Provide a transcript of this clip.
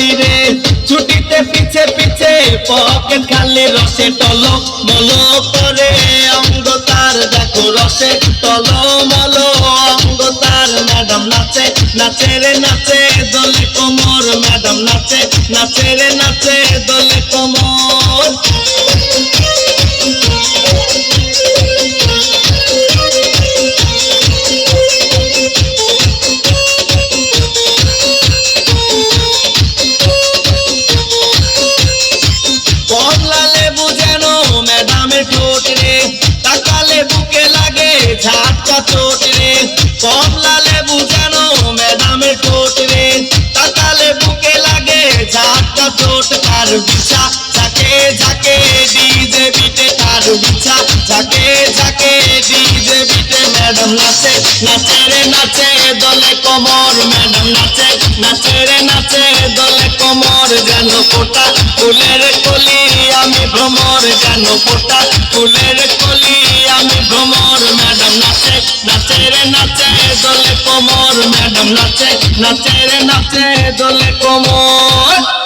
গলি রে ছুটিতে পিছে পিছে পকেট খালি রসে টলমল করে অঙ্গ তার দেখো রসে টলমল অঙ্গ তার ম্যাডাম নাচে নাচে রে নাচে দোলে কোমর ম্যাডাম নাচে নাচে রে নাচে দোলে কোমর কমলা লেবু যেন ম্যাডামের ঠোঁট রে তাকালে বুকে লাগে ঝাটকা চোট রে কমলা লেবু যেন ম্যাডামের ঠোঁট রে তাকালে বুকে লাগে ঝাটকা চোট তার বিছা ঝাঁকে ঝাঁকে ডিজে বিটে তার বিছা ঝাঁকে ঝাঁকে ডিজে বিটে ম্যাডাম নাচে নাচে রে নাচে দলে কোমর ম্যাডাম নাচে নাচে রে নাচে দলে কোমর যেন ফোটা ফুলের কলি আমি ভ্রমর যেন ফোটা ফুলের কলি আমি ভ্রমর ম্যাডাম নাচে নাচে রে নাচে দলে কোমর ম্যাডাম নাচে নাচে রে নাচে দলে কোমর